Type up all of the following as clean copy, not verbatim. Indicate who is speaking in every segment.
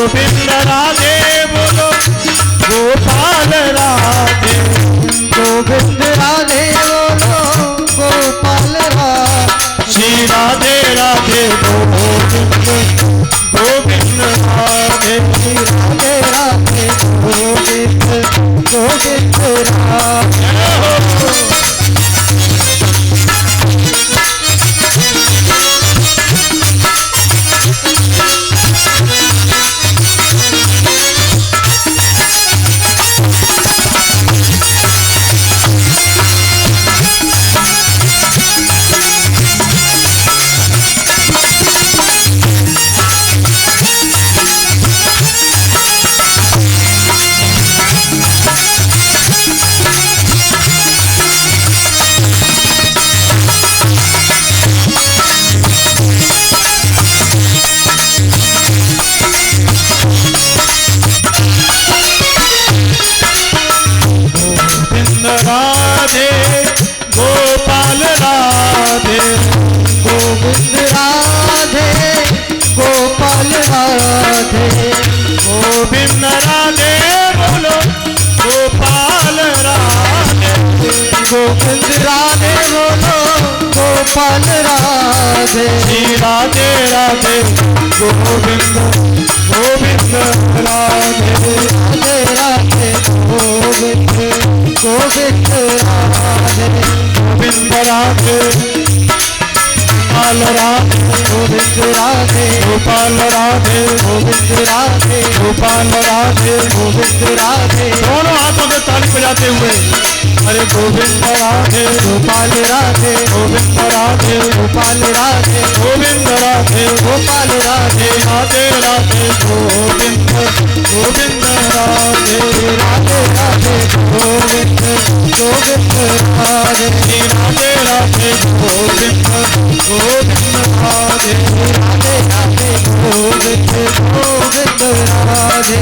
Speaker 1: गोविंद राधे बोलो गोपाल राधे,
Speaker 2: गोविंद राधे बोलो गोपाल राधे,
Speaker 1: श्री राधे राधे गोविंद गोविंद राधे,
Speaker 2: राधे राधे गोविंद गोविंद राधे।
Speaker 1: राधे गोपाल राधे,
Speaker 2: गोविंद राधे गोपाल राधे,
Speaker 1: गोविंद राधे बोलो गोपाल राधे,
Speaker 2: गोविंद राधे बोलो गोपाल राधे,
Speaker 1: श्री राधे राधे गोविंद गोविंद राधे,
Speaker 2: राधे राधे गोविंद गोविंद राधे,
Speaker 1: गोविंद राधे गोपाल राधे,
Speaker 2: गोविंद राधे
Speaker 1: गोपाल राधे,
Speaker 2: गोविंद राधे
Speaker 1: गोपाल राधे,
Speaker 2: गोविंद राधे,
Speaker 1: दोनों हाथों से ताली बजाते हुए अरे गोविंद राधे
Speaker 2: गोपाल राधे
Speaker 1: गोविंद राधे
Speaker 2: गोपाल राधे
Speaker 1: गोविंद राधे
Speaker 2: गोपाल राधे,
Speaker 1: राधे राधे गोविंद गोविंद राधे,
Speaker 2: राधे राधे गोविंद गोविंद राधे,
Speaker 1: राधे राधे गोविंद गोविंद राधे,
Speaker 2: राधे राधे गोविंद गोविंद राधे।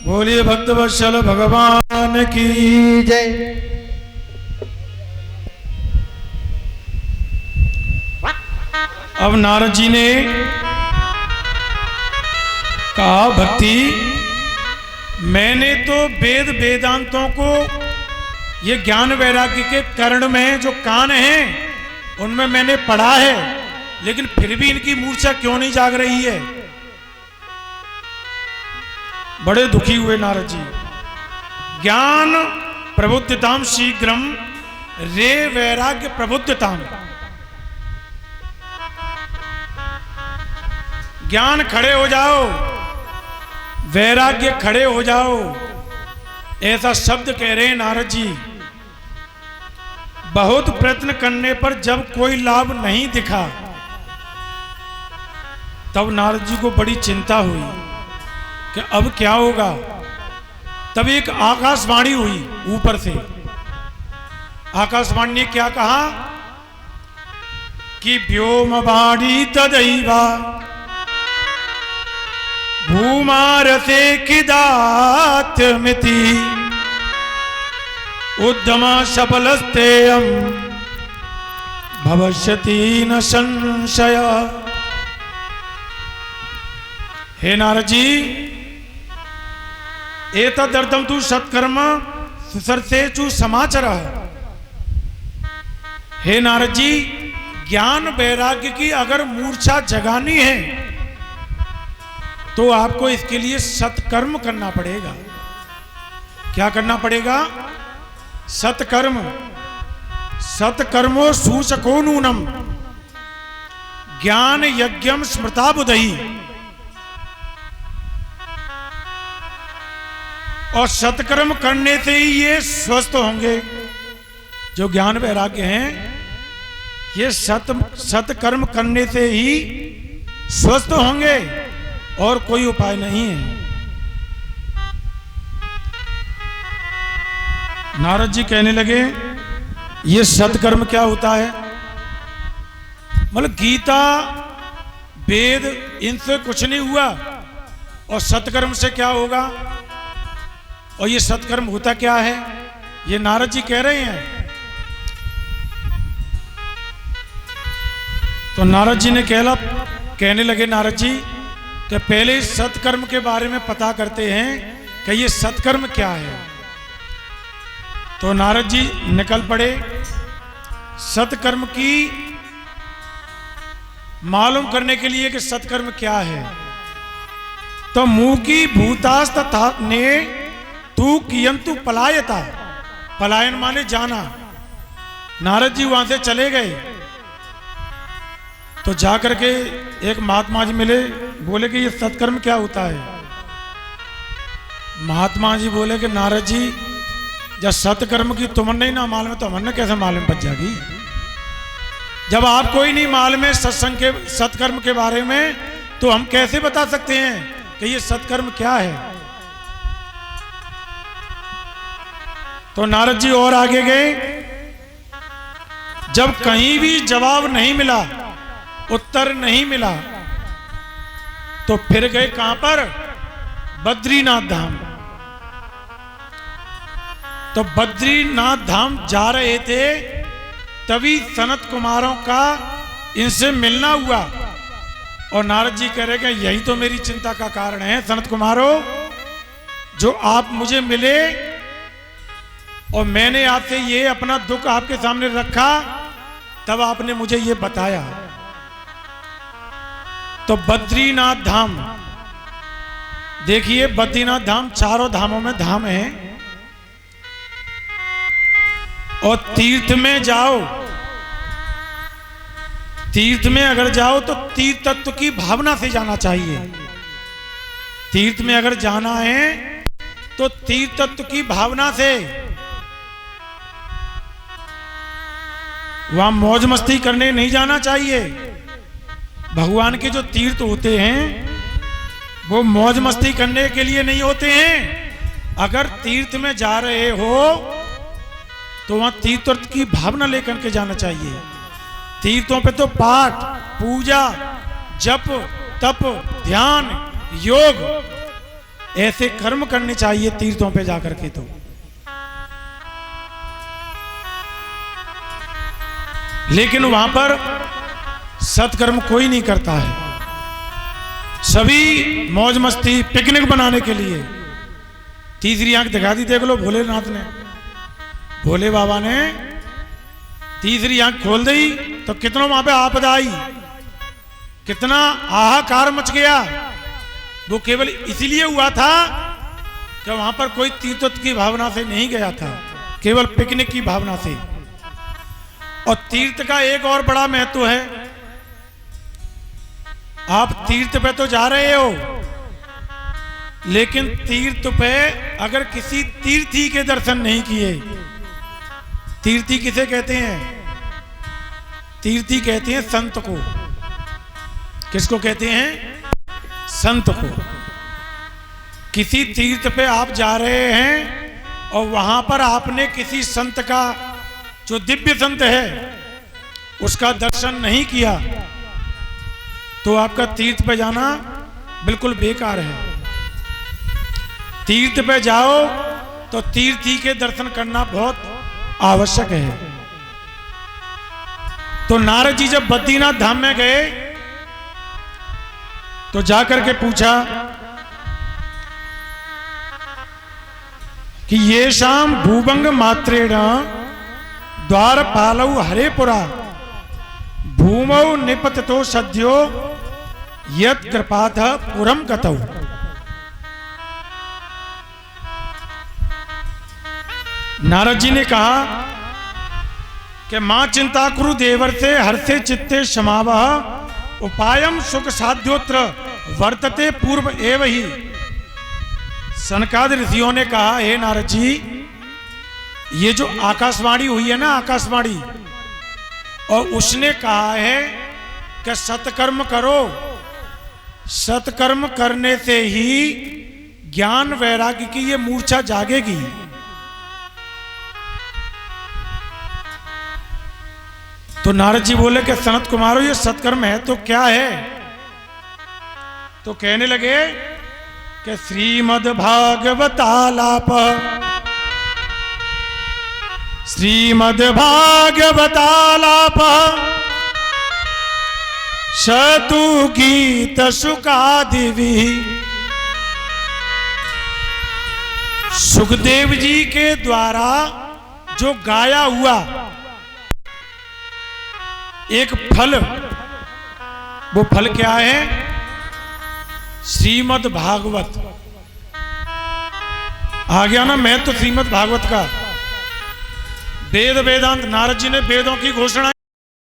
Speaker 1: बोलिए भक्तवत्सल भगवान की
Speaker 2: जय।
Speaker 1: अब नारद जी ने कहा भक्ति मैंने तो वेद वेदांतों को ये ज्ञान वैराग्य के कर्ण में जो कान हैं उनमें मैंने पढ़ा है, लेकिन फिर भी इनकी मूर्छा क्यों नहीं जाग रही है। बड़े दुखी हुए नारद जी। ज्ञान प्रबुद्धताम शीघ्रम रे वैराग्य प्रबुद्धताम, ज्ञान खड़े हो जाओ, वैराग्य खड़े हो जाओ, ऐसा शब्द कह रहे हैं नारद जी। बहुत प्रयत्न करने पर जब कोई लाभ नहीं दिखा तब नारद जी को बड़ी चिंता हुई कि अब क्या होगा। तब एक आकाशवाणी हुई ऊपर से। आकाशवाणी ने क्या कहा कि व्योमवाणी तदैवा भूमारसे किदात्यमिति उद्यमा सफलस्तेयं भविष्यति न संशय। हे नारद जी, एतदर्थं तु सत्कर्म सुसर्तेषु समाचरः। हे नारद जी, ज्ञान वैराग्य की अगर मूर्छा जगानी है तो आपको इसके लिए सत्कर्म करना पड़ेगा। क्या करना पड़ेगा? सत्कर्म। सत्कर्मो सूचको नूनम ज्ञान यज्ञम स्मृता बुधई। और सत्कर्म करने से ही ये स्वस्थ होंगे। जो ज्ञान वैराग्य हैं ये सत्कर्म करने से ही स्वस्थ होंगे और कोई उपाय नहीं है। नारद जी कहने लगे ये सत्कर्म क्या होता है? मतलब गीता वेद इनसे कुछ नहीं हुआ और सत्कर्म से क्या होगा? और ये सत्कर्म होता क्या है? ये नारद जी कह रहे हैं। तो नारद जी ने कहने लगे नारद जी कि पहले इस सत्कर्म के बारे में पता करते हैं कि ये सत्कर्म क्या है। तो नारद जी निकल पड़े सत्कर्म की मालूम करने के लिए कि सत्कर्म क्या है। तो मुंह की भूतास तथा ने तू कियंतु पलायता, पलायन माने जाना। नारद जी वहां से चले गए तो जाकर के एक महात्मा जी मिले, बोले कि ये सत्कर्म क्या होता है। महात्मा जी बोले कि नारद जी जब सत्कर्म की तुमने ही ना मालूम है तो हमने कैसे मालूम पड़ जाएगी। जब आप कोई नहीं मालूम है सत्संग के सत्कर्म के बारे में तो हम कैसे बता सकते हैं कि ये सत्कर्म क्या है। तो नारद जी और आगे गए, जब कहीं भी जवाब नहीं मिला, उत्तर नहीं मिला, तो फिर गए कहां पर, बद्रीनाथ धाम। तो बद्रीनाथ धाम जा रहे थे तभी सनत कुमारों का इनसे मिलना हुआ। और नारद जी कह रहे कि यही तो मेरी चिंता का कारण है सनत कुमारों, जो आप मुझे मिले और मैंने आपसे ये अपना दुख आपके सामने रखा, तब आपने मुझे ये बताया। तो बद्रीनाथ धाम देखिए, बद्रीनाथ धाम चारों धामों में धाम है। और तीर्थ में जाओ, तीर्थ में अगर जाओ तो तीर्थ तत्व की भावना से जाना चाहिए। तीर्थ में अगर जाना है तो तीर्थ तत्व की भावना से, वहां मौज मस्ती करने नहीं जाना चाहिए। भगवान के जो तीर्थ होते हैं वो मौज मस्ती करने के लिए नहीं होते हैं। अगर तीर्थ में जा रहे हो तो वहां तीर्थ की भावना लेकर के जाना चाहिए। तीर्थों पे तो पाठ, पूजा, जप, तप, ध्यान, योग ऐसे कर्म करने चाहिए तीर्थों पे जाकर के। तो लेकिन वहां पर सत्कर्म कोई नहीं करता है। सभी मौज मस्ती, पिकनिक बनाने के लिए। तीसरी आंख दिखा दी, देख लो भोलेनाथ ने, भोले बाबा ने तीसरी आंख खोल दी तो कितना वहां पे आपदा आई, कितना हाहाकार मच गया। वो केवल इसलिए हुआ था कि वहां पर कोई तीर्थ की भावना से नहीं गया था, केवल पिकनिक की भावना से। और तीर्थ का एक और बड़ा महत्व है। आप तीर्थ पे तो जा रहे हो, लेकिन तीर्थ पे अगर किसी तीर्थी के दर्शन नहीं किए, तीर्थी किसे कहते हैं, तीर्थी कहते हैं संत को। किसको कहते हैं, संत को। किसी तीर्थ पे आप जा रहे हैं और वहां पर आपने किसी संत का, जो दिव्य संत है, उसका दर्शन नहीं किया तो आपका तीर्थ पे जाना बिल्कुल बेकार है। तीर्थ पे जाओ तो तीर्थी के दर्शन करना बहुत आवश्यक है। तो नारद जी जब बद्रीनाथ धाम में गए तो जाकर के पूछा कि ये शाम भूभंग मात्रेण द्वारपालौ हरेपुरा भूमौ निपततो सद्यो यत् कृपाथ पुरम गतौ। नारद जी ने कहा कि मां चिंता कुरु देवर से हर्षे चित्ते क्षमावह उपायम सुख साध्योत्र वर्तते पूर्व एव ही। सनकादि ऋषियों ने कहा, हे नारद जी, ये जो आकाशवाणी हुई है ना, आकाशवाणी, और उसने कहा है कि सत्कर्म करो, सत्कर्म करने से ही ज्ञान वैराग्य की ये मूर्छा जागेगी। तो नारद जी बोले कि सनत कुमारो ये सत्कर्म है तो क्या है। तो कहने लगे कि श्रीमद् भागवतालाप, श्रीमद् भागवतालाप सतु गीत सुखादिवी। सुखदेव जी के द्वारा जो गाया हुआ एक फल, वो फल क्या है? श्रीमद् भागवत। आ गया ना मैं तो श्रीमद् भागवत का। वेद वेदांत, नारद जी ने वेदों की घोषणा